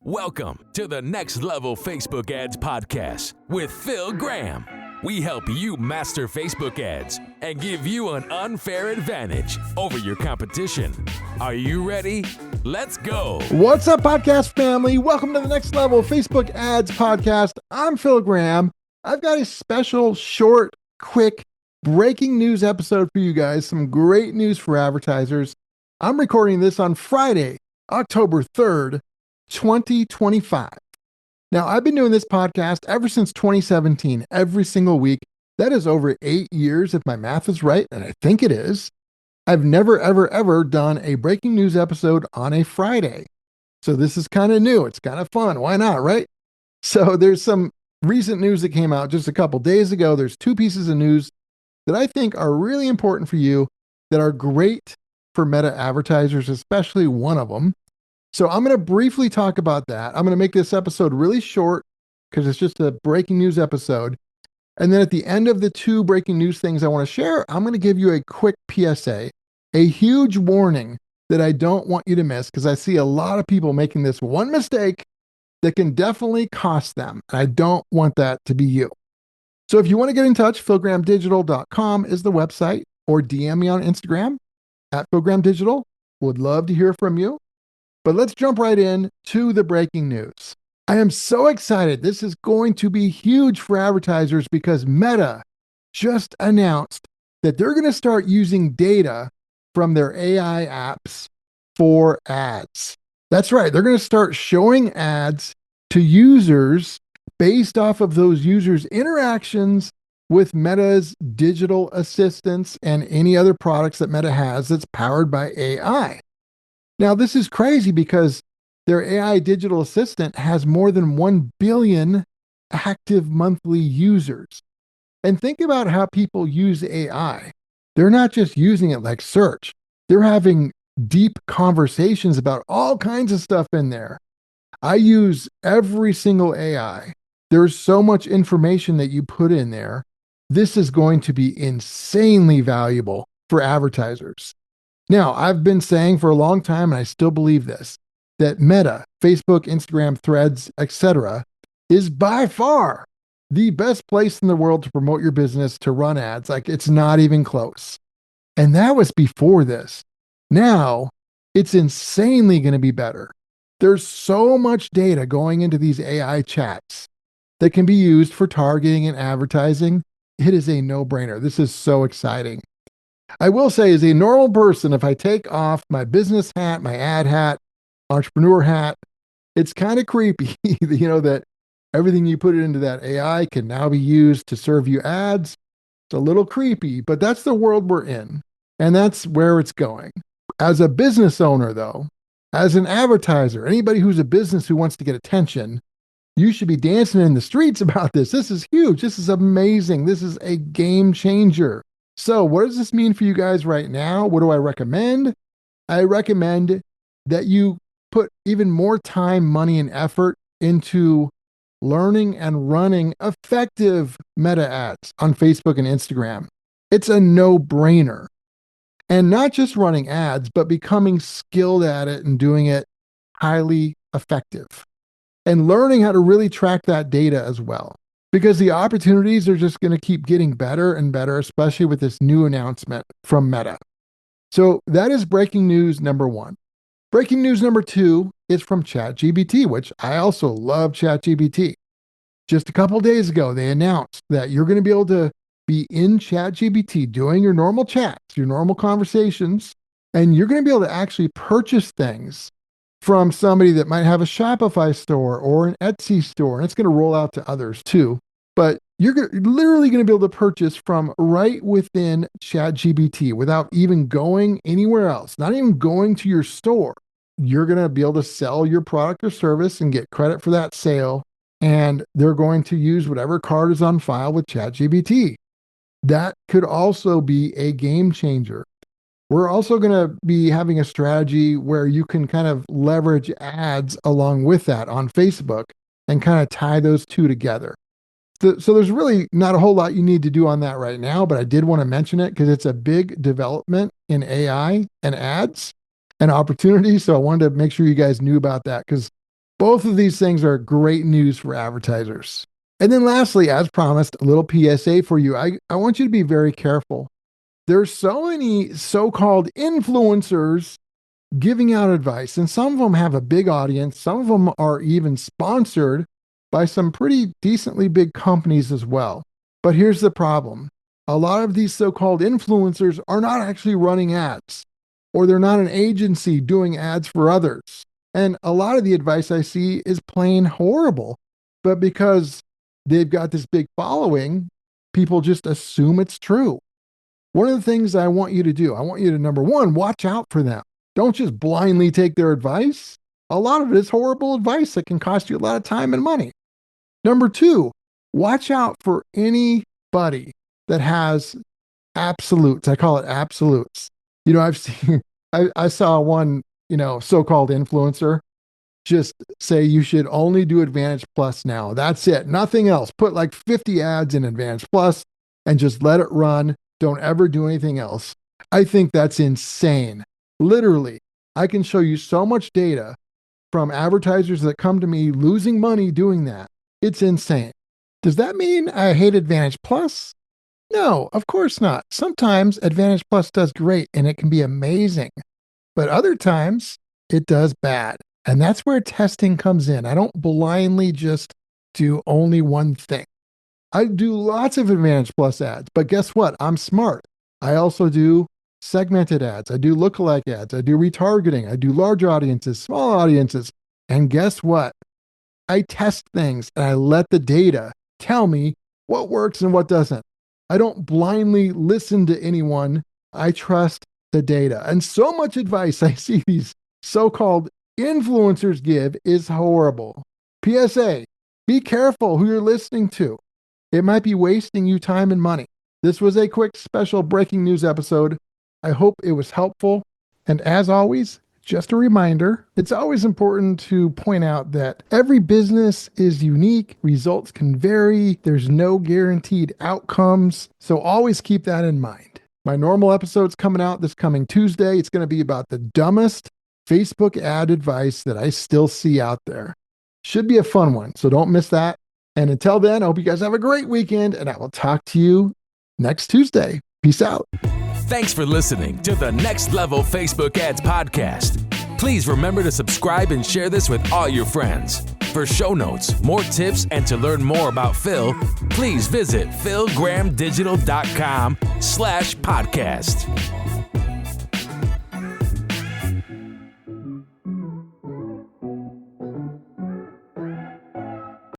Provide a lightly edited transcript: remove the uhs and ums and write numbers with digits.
Welcome to the Next Level Facebook Ads Podcast with Phil Graham. We help you master Facebook ads and give you an unfair advantage over your competition. Are you ready? Let's go. What's up, podcast family? Welcome to the Next Level Facebook Ads Podcast. I'm Phil Graham. I've got a special, short, quick, breaking news episode for you guys. Some great news for advertisers. I'm recording this on Friday, October 3rd, 2025. Now, I've been doing this podcast ever since 2017, every single week. That is over 8 years, if my math is right, and I think it is. I've never, ever done a breaking news episode on a Friday. So this is kind of new. It's kind of fun. Why not, right? So there's some recent news that came out just a couple days ago. There's two pieces of news that I think are really important for you, that are great for Meta advertisers, especially one of them. So I'm going to briefly talk about that. I'm going to make this episode really short because it's just a breaking news episode. And then at the end of the two breaking news things I want to share, I'm going to give you a quick PSA, a huge warning that I don't want you to miss, because I see a lot of people making this one mistake that can definitely cost them. And I don't want that to be you. So if you want to get in touch, philgrahamdigital.com is the website, or DM me on Instagram at philgrahamdigital. Would love to hear from you. But let's jump right in to the breaking news. I am so excited. This is going to be huge for advertisers because Meta just announced that they're going to start using data from their AI apps for ads. That's right. They're going to start showing ads to users based off of those users' interactions with Meta's digital assistants and any other products that Meta has that's powered by AI. Now, this is crazy because their AI digital assistant has more than 1 billion active monthly users. And think about how people use AI. They're not just using it like search. They're having deep conversations about all kinds of stuff in there. I use every single AI. There's so much information that you put in there. This is going to be insanely valuable for advertisers. Now, I've been saying for a long time, and I still believe this, that Meta, Facebook, Instagram, Threads, etc., is by far the best place in the world to promote your business, to run ads. Like, it's not even close. And that was before this. Now, it's insanely going to be better. There's so much data going into these AI chats that can be used for targeting and advertising. It is a no-brainer. This is so exciting. I will say, as a normal person, if I take off my business hat, my ad hat, entrepreneur hat, it's kind of creepy, that everything you put it into that AI can now be used to serve you ads. It's a little creepy, but that's the world we're in, and that's where it's going. As a business owner, though, as an advertiser, anybody who's a business who wants to get attention, you should be dancing in the streets about this. This is huge. This is amazing. This is a game changer. So what does this mean for you guys right now? What do I recommend? I recommend that you put even more time, money, and effort into learning and running effective Meta ads on Facebook and Instagram. It's a no-brainer. And not just running ads, but becoming skilled at it and doing it highly effective. And learning how to really track that data as well. Because the opportunities are just going to keep getting better and better, especially with this new announcement from Meta. So that is breaking news number one. Breaking news number two is from ChatGPT, which I also love ChatGPT. Just a couple days ago, they announced that you're going to be able to be in ChatGPT doing your normal chats, your normal conversations, and you're going to be able to actually purchase things from somebody that might have a Shopify store or an Etsy store, and it's going to roll out to others too. But you're literally going to be able to purchase from right within ChatGPT without even going anywhere else, not even going to your store. You're going to be able to sell your product or service and get credit for that sale, and they're going to use whatever card is on file with ChatGPT. That could also be a game changer. We're also going to be having a strategy where you can kind of leverage ads along with that on Facebook and kind of tie those two together. So there's really not a whole lot you need to do on that right now, but I did want to mention it because it's a big development in AI and ads and opportunities. So I wanted to make sure you guys knew about that, because Both of these things are great news for advertisers. And then lastly, as promised, a little PSA for you. I want you to be very careful. There's so many so-called influencers giving out advice, and some of them have a big audience. Some of them are even sponsored by some pretty decently big companies as well. But here's the problem. A lot of these so-called influencers are not actually running ads, or they're not an agency doing ads for others. And a lot of the advice I see is plain horrible. But because they've got this big following, people just assume it's true. One of the things I want you to do, I want you to, number one, watch out for them. Don't just blindly take their advice. A lot of it is horrible advice that can cost you a lot of time and money. Number two, watch out for anybody that has absolutes. I call it absolutes. I've seen, I saw one, so-called influencer just say you should only do Advantage Plus now. That's it. Nothing else. Put like 50 ads in Advantage Plus and just let it run. Don't ever do anything else. I think that's insane. Literally, I can show you so much data from advertisers that come to me losing money doing that. It's insane. Does that mean I hate Advantage Plus? No, of course not. Sometimes Advantage Plus does great and it can be amazing, but other times it does bad. And that's where testing comes in. I don't blindly just do only one thing. I do lots of Advantage Plus ads, but guess what? I'm smart. I also do segmented ads. I do lookalike ads. I do retargeting. I do large audiences, small audiences. And guess what? I test things and I let the data tell me what works and what doesn't. I don't blindly listen to anyone. I trust the data. And so much advice I see these so-called influencers give is horrible. PSA, be careful who you're listening to. It might be wasting you time and money. This was a quick special breaking news episode. I hope it was helpful. And as always, just a reminder, it's always important to point out that every business is unique. Results can vary. There's no guaranteed outcomes. So always keep that in mind. My normal episode's coming out this coming Tuesday. It's going to be about the dumbest Facebook ad advice that I still see out there. Should be a fun one, so don't miss that. And until then, I hope you guys have a great weekend, and I will talk to you next Tuesday. Peace out. Thanks for listening to the Next Level Facebook Ads Podcast. Please remember to subscribe and share this with all your friends. For show notes, more tips, and to learn more about Phil, please visit philgrahamdigital.com/podcast.